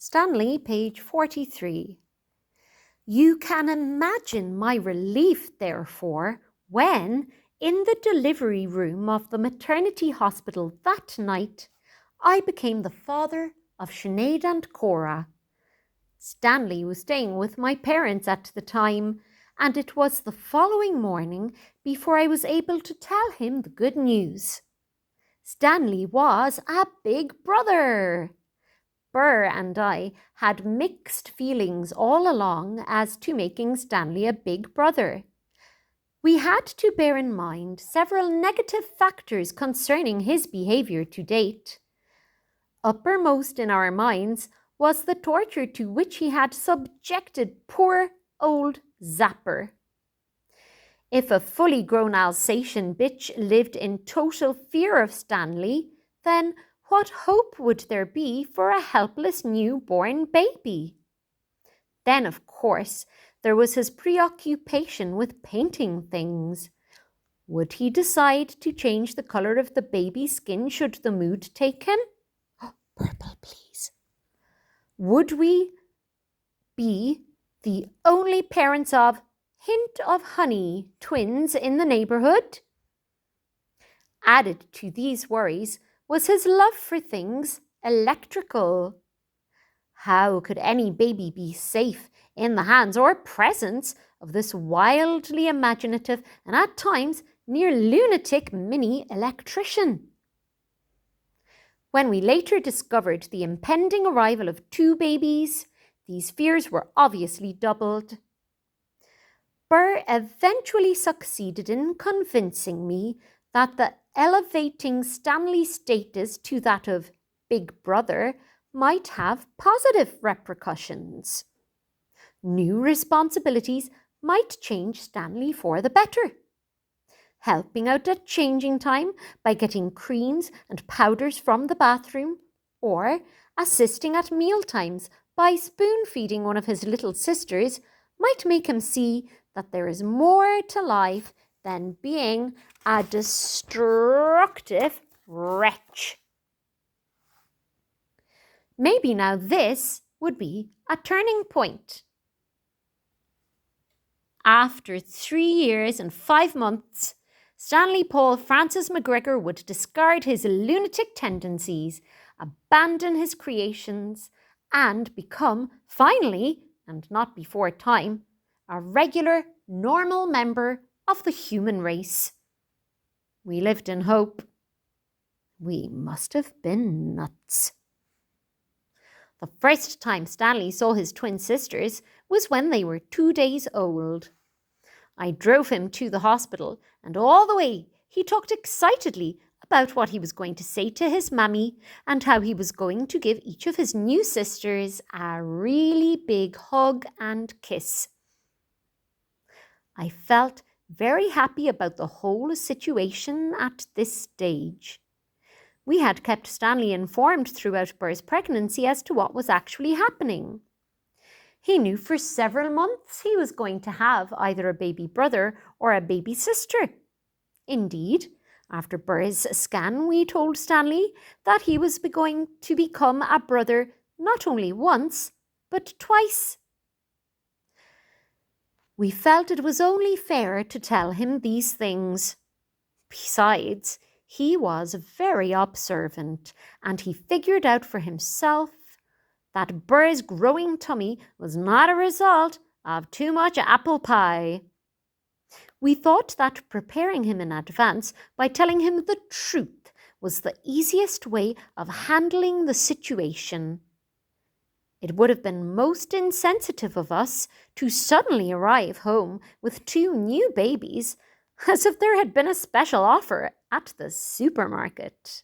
Stanley, page 43. You can imagine my relief, therefore, when, in the delivery room of the maternity hospital that night, I became the father of Sinead and Cora. Stanley was staying with my parents at the time, and it was the following morning before I was able to tell him the good news. Stanley was a big brother. Burr and I had mixed feelings all along as to making Stanley a big brother. We had to bear in mind several negative factors concerning his behaviour to date. Uppermost in our minds was the torture to which he had subjected poor old Zapper. If a fully grown Alsatian bitch lived in total fear of Stanley, then what hope would there be for a helpless newborn baby? Then, of course, there was his preoccupation with painting things. Would he decide to change the colour of the baby's skin should the mood take him? Oh, purple, please. Would we be the only parents of hint of honey twins in the neighbourhood? Added to these worries was his love for things electrical. How could any baby be safe in the hands or presence of this wildly imaginative and at times near lunatic mini electrician? When we later discovered the impending arrival of 2 babies, these fears were obviously doubled. Burr eventually succeeded in convincing me that the elevating Stanley's status to that of big brother might have positive repercussions. New responsibilities might change Stanley for the better. Helping out at changing time by getting creams and powders from the bathroom, or assisting at meal times by spoon-feeding one of his little sisters might make him see that there is more to life than being a destructive wretch. Maybe now this would be a turning point. After 3 years and 5 months, Stanley Paul Francis McGregor would discard his lunatic tendencies, abandon his creations, and become, finally, and not before time, a regular, normal member of the human race. We lived in hope. We must have been nuts. The first time Stanley saw his twin sisters was when they were 2 days old. I drove him to the hospital, and all the way he talked excitedly about what he was going to say to his mammy and how he was going to give each of his new sisters a really big hug and kiss. I felt very happy about the whole situation at this stage. We had kept Stanley informed throughout Burr's pregnancy as to what was actually happening. He knew for several months he was going to have either a baby brother or a baby sister. Indeed, after Burr's scan, we told Stanley that he was going to become a brother not only once, but twice. We felt it was only fair to tell him these things. Besides, he was very observant, and he figured out for himself that Burr's growing tummy was not a result of too much apple pie. We thought that preparing him in advance by telling him the truth was the easiest way of handling the situation. It would have been most insensitive of us to suddenly arrive home with 2 new babies, as if there had been a special offer at the supermarket.